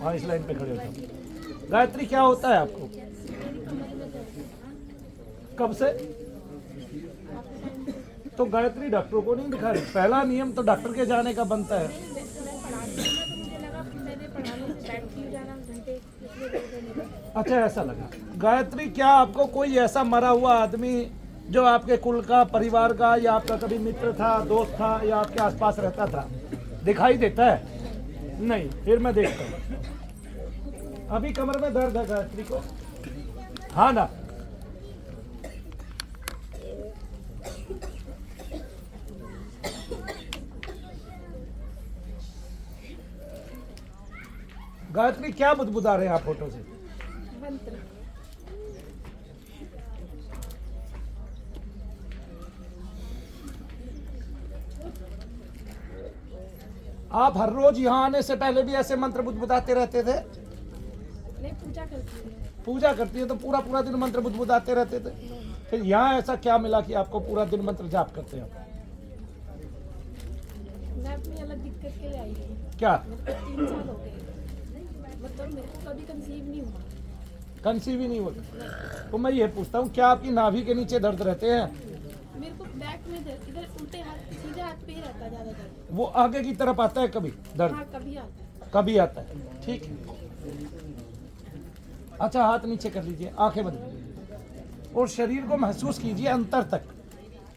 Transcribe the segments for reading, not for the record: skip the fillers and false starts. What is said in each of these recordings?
हाँ इस लाइन पे खड़े हो जाओ। गायत्री क्या होता है आपको? कब से? तो गायत्री डॉक्टर को नहीं दिखा रही। पहला नियम तो डॉक्टर के जाने का बनता है। अच्छा ऐसा लगा। गायत्री क्या आपको कोई ऐसा मरा हुआ आदमी जो आपके कुल का, परिवार का, या आपका कभी मित्र था, दोस्त था, या आपके आसपास रहता था, दिखाई देता है? नहीं। फिर मैं देखता हूँ। अभी कमर में दर्द है गायत्री को? हाँ ना। गायत्री क्या बुदबुदा रहे हैं आप फोटो से? आप हर रोज यहाँ आने से पहले भी ऐसे मंत्र बुदबुदाते रहते थे? नहीं, पूजा करती है। पूजा करती है तो पूरा पूरा दिन मंत्र बुदबुदाते रहते थे? फिर यहाँ ऐसा क्या मिला कि आपको पूरा दिन मंत्र जाप करते हैं? मैं अपनी अलग दिक्कत के लिए आई हूँ। क्या? 3 साल हो गए, मतलब मेरे को कभी कंसीव नहीं हुआ। कंसीव ही नहीं होता? तो मैं ये पूछता हूँ, क्या आपकी नाभि के नीचे दर्द रहते हैं? मेरे को बैक में दर्द, इधर उल्टे हाथ, सीधे हाथ पे ही रहता है ज्यादा दर्द। वो आगे की तरफ आता है कभी दर्द? हाँ, कभी आता है। कभी आता है। ठीक है। अच्छा हाथ नीचे कर लीजिए, आंखें बंद कीजिए और शरीर को महसूस कीजिए अंतर तक।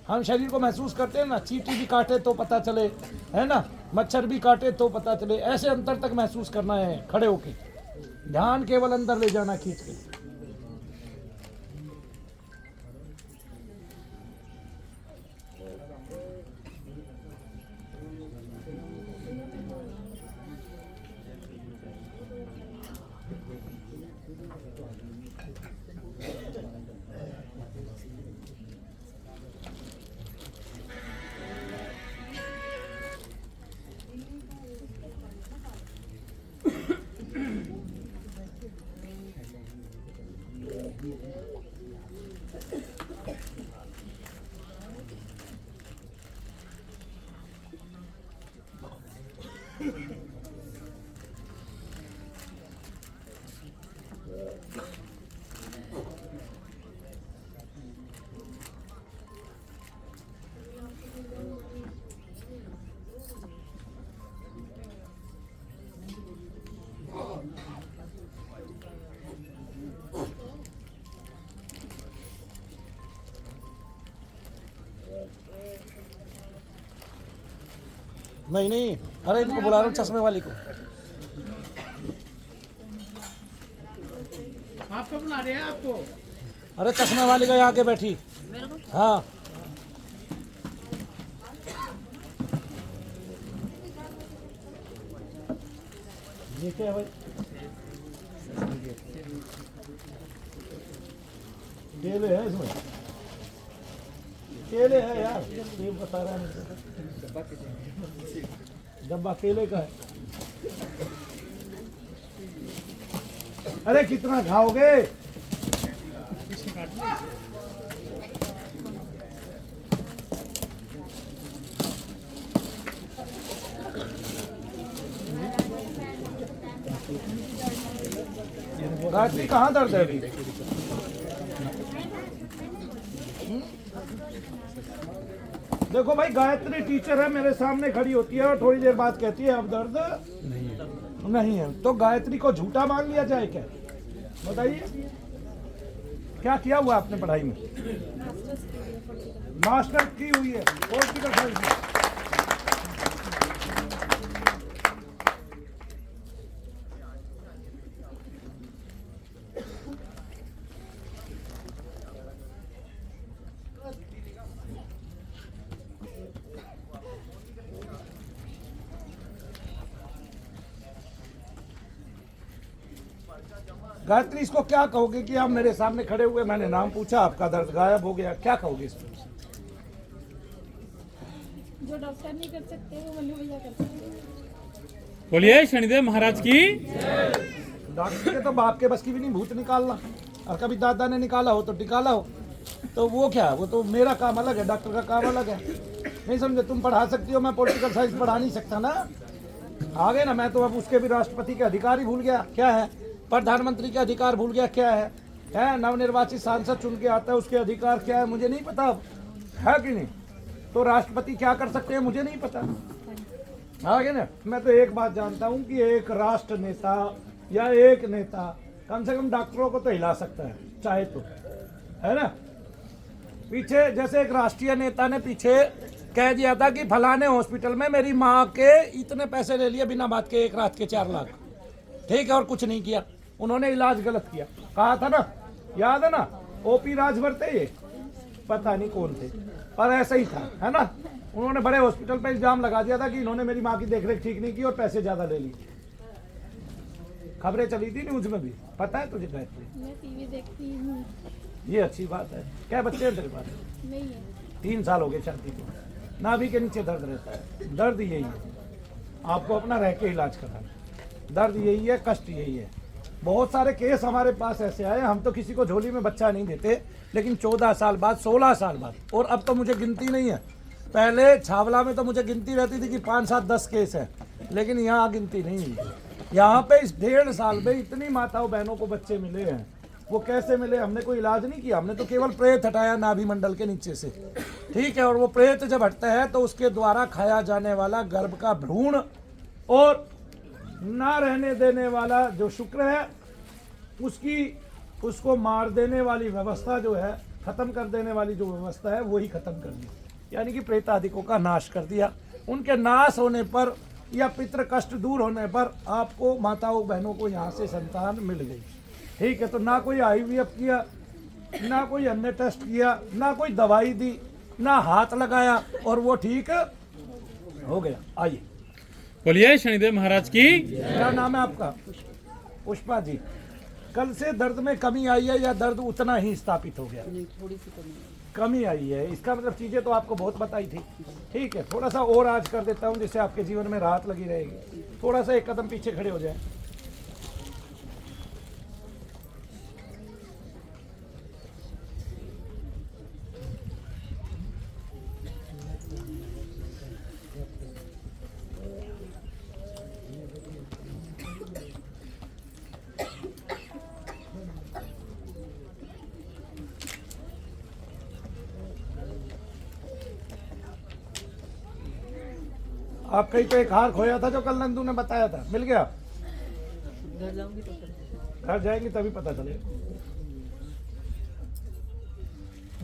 हम शरीर को महसूस करते हैं ना, चींटी भी काटे तो पता चले, है ना, मच्छर भी काटे तो पता चले, ऐसे अंतर तक महसूस करना है खड़े होके। ध्यान केवल अंदर ले जाना खींच के। नहीं नहीं, अरे इनको बुला रहा हूँ, चश्मे वाली को। आपको बुला रहे हैं आपको। अरे चश्मे वाली का यहाँ के बैठी। हाँ ये क्या है भाई? केले है इसमें? केले है यार, ये बता रहा है। डब्बा केले का है। अरे कितना खाओगे? गायत्री कहाँ दर्द है अभी? देखो भाई, गायत्री टीचर है, मेरे सामने खड़ी होती है और थोड़ी देर बाद कहती है अब दर्द नहीं है। तो गायत्री को झूठा मान लिया जाए क्या? बताइए, क्या किया हुआ आपने पढ़ाई में? मास्टर की हुई है पॉलिटिकल साइंस में। गायत्री, इसको क्या कहोगे कि आप मेरे सामने खड़े हुए, मैंने नाम पूछा, आपका दर्द गायब हो गया, क्या कहोगे इसको? जो डॉक्टर नहीं कर सकते वो मनु भैया कर सकते हैं। बोलिए शनिदेव महाराज की। डॉक्टर के तो बाप के बस की भी नहीं भूत निकालना, और कभी दादा ने निकाला हो तो टिकाला हो, तो वो क्या, वो तो मेरा काम अलग है, डॉक्टर का काम अलग है। नहीं समझे? तुम पढ़ा सकती हो, मैं पॉलिटिकल साइंस पढ़ा नहीं सकता ना। आ गए ना। मैं तो अब उसके भी राष्ट्रपति के अधिकार ही भूल गया क्या है, प्रधानमंत्री के अधिकार भूल गया क्या है नवनिर्वाचित सांसद चुन के आता है उसके अधिकार क्या है मुझे नहीं पता अब, है कि नहीं। तो राष्ट्रपति क्या कर सकते हैं मुझे नहीं पता। आगे ना, मैं तो एक बात जानता हूँ कि एक राष्ट्र नेता या एक नेता कम से कम डॉक्टरों को तो हिला सकता है चाहे तो, है ना। पीछे जैसे एक राष्ट्रीय नेता ने पीछे कह दिया था कि फलाने हॉस्पिटल में मेरी माँ के इतने पैसे ले लिए बिना बात के, एक रात के 4 लाख, ठीक है, और कुछ नहीं किया, उन्होंने इलाज गलत किया, कहा था ना, याद है ना, ओपी राजभर थे ये, पता नहीं कौन थे, पर ऐसा ही था, है ना। उन्होंने बड़े हॉस्पिटल पे इल्जाम लगा दिया था कि इन्होंने मेरी माँ की देखरेख ठीक नहीं की और पैसे ज्यादा ले लिए। खबरें चली थी न्यूज में भी, पता है तुझे गायत्री? मैं टीवी देखती हूँ। ये अच्छी बात है। क्या बच्चे हैं तेरे पास? नहीं है। 3 साल हो गए शादी को। नाभि के नीचे दर्द रहता है, दर्द यही है, आपको अपना रह के इलाज कराना, दर्द यही है, कष्ट यही है। बहुत सारे केस हमारे पास ऐसे आए, हम तो किसी को झोली में बच्चा नहीं देते, लेकिन 14 साल बाद, 16 साल बाद, और अब तो मुझे गिनती नहीं है, पहले छावला में तो मुझे गिनती रहती थी कि 5, 7, 10 केस है, लेकिन यहाँ गिनती नहीं है। यहाँ पे इस 1.5 साल में इतनी माताओं बहनों को बच्चे मिले हैं। वो कैसे मिले? हमने कोई इलाज नहीं किया, हमने तो केवल प्रेत हटाया नाभि मंडल के नीचे से, ठीक है। और वो प्रेत जब हटता है तो उसके द्वारा खाया जाने वाला गर्भ का भ्रूण और ना रहने देने वाला जो शुक्र है उसको मार देने वाली व्यवस्था जो है, खत्म कर देने वाली जो व्यवस्था है, वही खत्म कर दी, यानी कि प्रेतादिकों का नाश कर दिया। उनके नाश होने पर या पितृ कष्ट दूर होने पर आपको माताओं बहनों को यहाँ से संतान मिल गई, ठीक है। तो ना कोई IVF किया, ना कोई अन्य टेस्ट किया, ना कोई दवाई दी, ना हाथ लगाया, और वो ठीक हो गया। आइए, बोलिए शनिदेव महाराज की। क्या नाम है आपका? पुष्पा जी। कल से दर्द में कमी आई है या दर्द उतना ही स्थापित हो गया? नहीं, थोड़ी सी कमी आई है, इसका मतलब चीजें तो आपको बहुत बताई थी, ठीक है। थोड़ा सा और आज कर देता हूँ जिससे आपके जीवन में राहत लगी रहेगी। थोड़ा सा एक कदम पीछे खड़े हो जाए। आप कहीं पे एक हार खोया था जो कल नंदू ने बताया था, मिल गया? घर जाऊंगी तो फिर घर जाएंगे तभी पता चलेगा।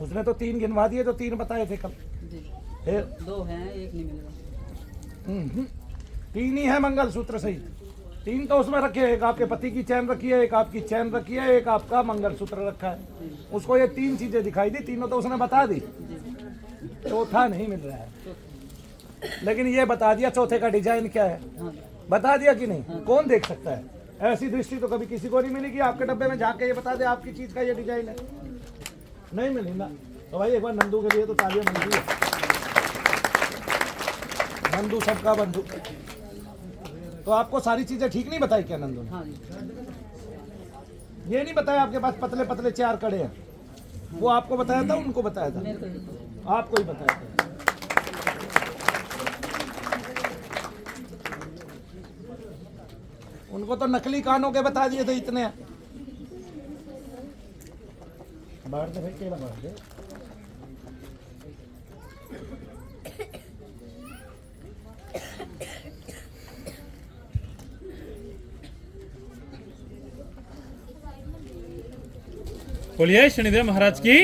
उसने तो 3 गिनवा दिए जो 3 बताए थे कल, जी फिर 2 हैं, एक नहीं मिलेगा। 3 ही है मंगलसूत्र सही, 3 तो उसमें रखे हैं। एक आपके पति की चैन रखी है, एक आपकी चैन रखी है, एक आपका मंगलसूत्र रखा है। उसको ये 3 चीजें दिखाई दी, तीनों तो उसने बता दी, चौथा नहीं मिल रहा है। लेकिन ये बता दिया चौथे का डिजाइन क्या है, हाँ, बता दिया कि नहीं? कौन देख सकता है? ऐसी दृष्टि तो कभी किसी को नहीं मिली कि आपके डब्बे में झाँक के ये बता दे आपकी चीज का ये डिजाइन है, नहीं मिली ना। तो भाई एक बार नंदू के लिए तो तालियां बंधु है। नंदू सबका बंधु। तो आपको सारी चीजें ठीक नहीं बताई क्या नंदू ने? हाँ जी। ये नहीं बताया आपके पास पतले पतले 4 कड़े हैं? वो आपको बताया था, उनको बताया था? मेरे को ही आपको ही बताया था। उनको तो नकली कानों के बता दिए थे इतने। बाहर दे भाई, केला बाहर दे। बोलिए शनिदेव महाराज की।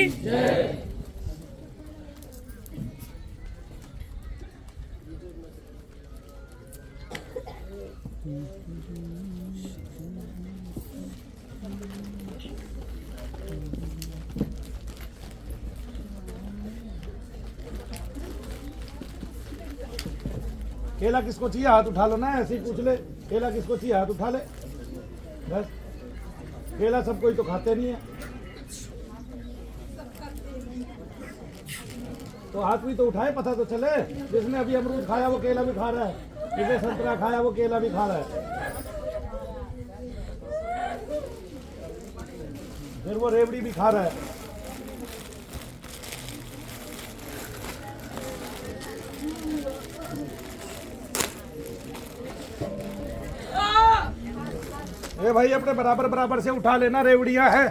केला किसको चाहिए हाथ उठा लो ना, ऐसे ही पूछ ले। केला किसको चाहिए हाथ उठा ले, बस। केला सब कोई तो खाते नहीं है, तो हाथ भी तो उठाए, पता तो चले। जिसने अभी अमरूद खाया वो केला भी खा रहा है, जिसने संतरा खाया वो केला भी खा रहा है, फिर वो रेवड़ी भी खा रहा है। ये भाई अपने बराबर बराबर से उठा लेना, रेवड़ियां है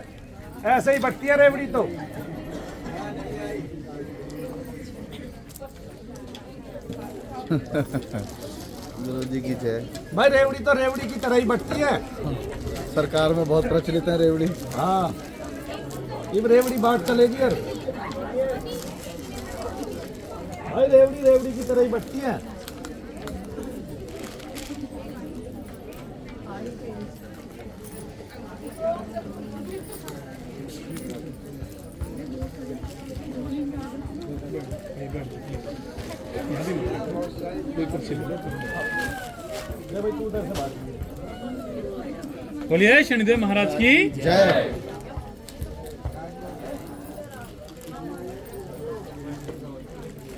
ऐसे ही बटती है रेवड़ी तो। गुरु जी की जय। भाई रेवड़ी तो रेवड़ी की तरह ही बटती है। सरकार में बहुत प्रचलित है रेवड़ी। हाँ, ये रेवड़ी बाट चलेगी यार। भाई रेवड़ी रेवड़ी की तरह ही बटती है। ले भाई तू उधर से बात कर। बोलिए शनिदेव महाराज की जय।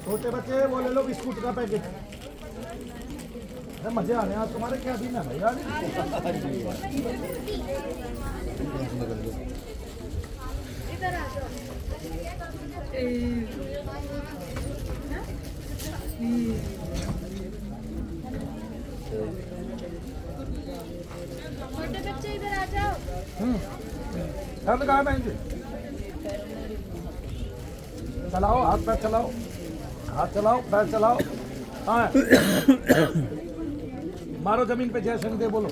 छोटे बच्चे वो ले लो बिस्कुट का पैकेट। अरे मजे आ रहे हैं आज तुम्हारे, क्या दिन है भाई आज? इधर आ जाओ। छोटे बच्चे इधर आ जाओ। ठंड कहाँ बहन जी? चलाओ, हाथ पैर चलाओ, हाथ चलाओ, पैर चलाओ। हाँ मारो जमीन पे, जय शनिदेव बोलो।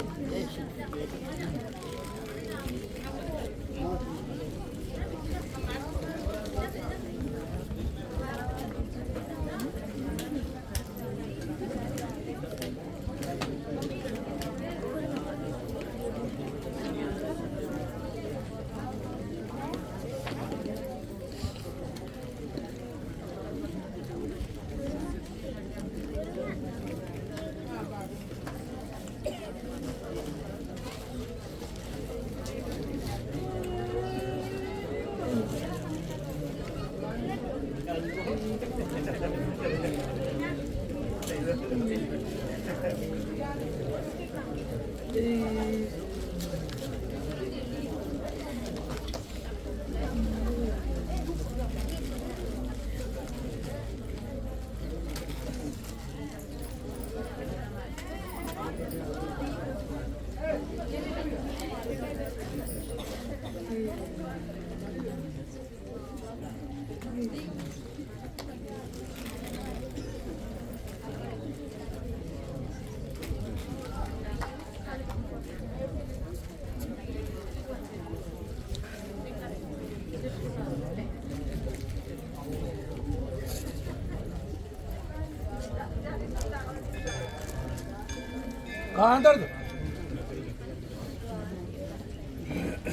कहाँ दर्द?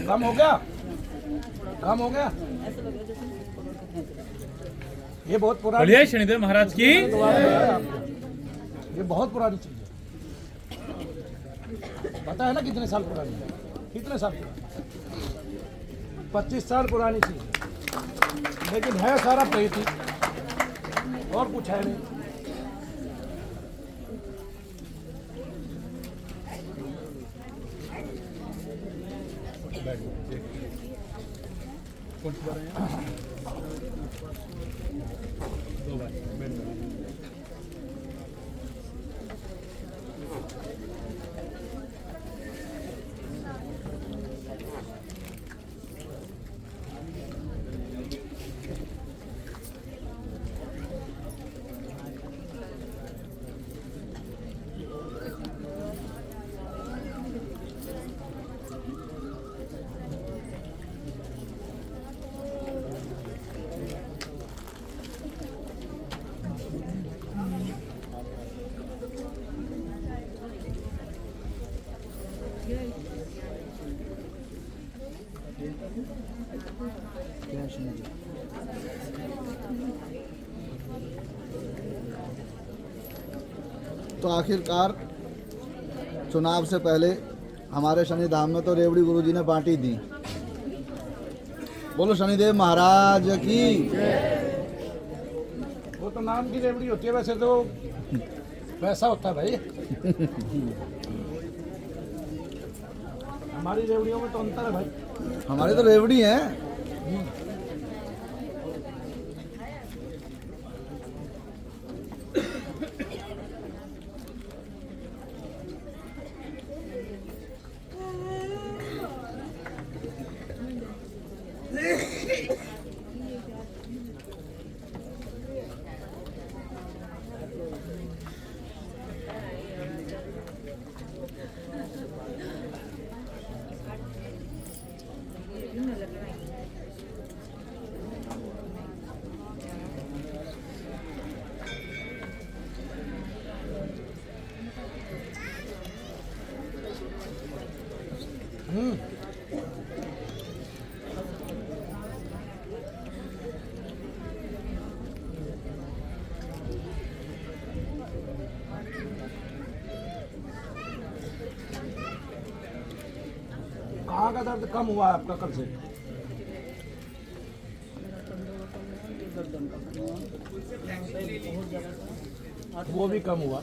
कम हो गया? कम हो गया? ये बहुत पुरानी, बोलिए शनिदेव महाराज की ये बहुत पुरानी चीज है। पता है ना कितने साल पुरानी है? कितने साल पुरानी? 25 साल पुरानी चीज है, लेकिन है सारा प्रेत ही, और कुछ है नहीं। तो आखिरकार चुनाव से पहले हमारे शनि धाम में तो रेवड़ी गुरुजी ने बांटी दी। बोलो शनिदेव महाराज की। वो तो नाम की रेवड़ी होती है, वैसे तो वैसा होता है भाई। हमारी रेवड़ियों में तो अंतर है भाई। हमारी तो रेवड़ी है। कहाँ का दर्द कम हुआ है आपका कल से? गर्दन का बहुत ज़्यादा था। वो भी कम हुआ।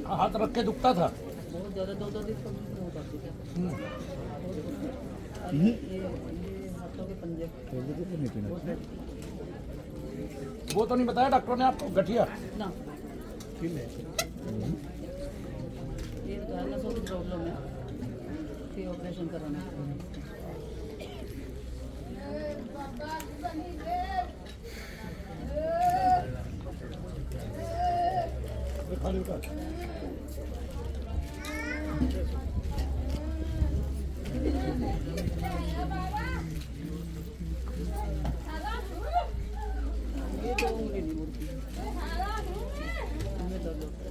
हाथ रख के दुखता था। बहुत ज़्यादा 2 दिन कम बहुत आती थी। ये हाथों के पंजे वो तो नहीं बताया डॉक्टर ने आपको? गठिया ना ये नसों की प्रॉब्लम है, फिर ऑपरेशन कराना है। ये तो उंगली नहीं मुड़ती, इनमें दर्द होता है।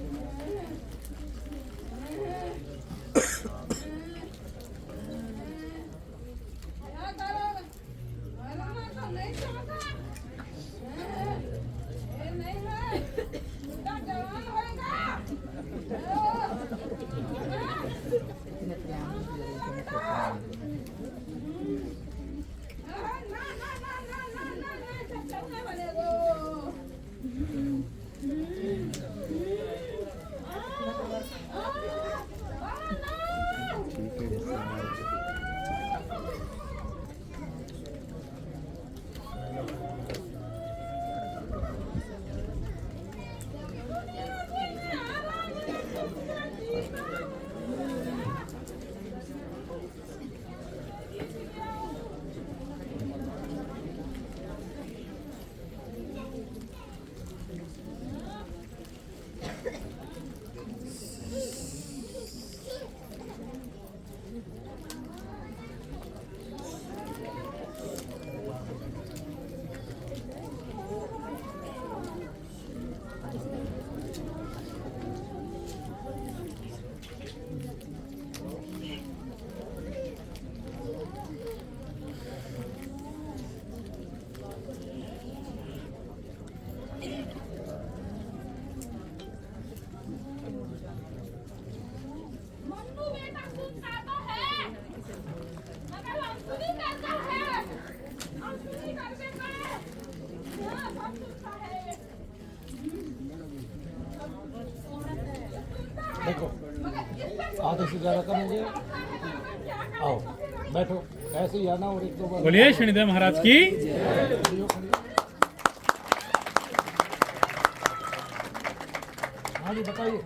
देखो आधे से ज़्यादा कम हो गया। आओ बैठो, ऐसे ही आना और 1-2 बार बोलिए शनिदेव महाराज की। हाँ जी बताइए।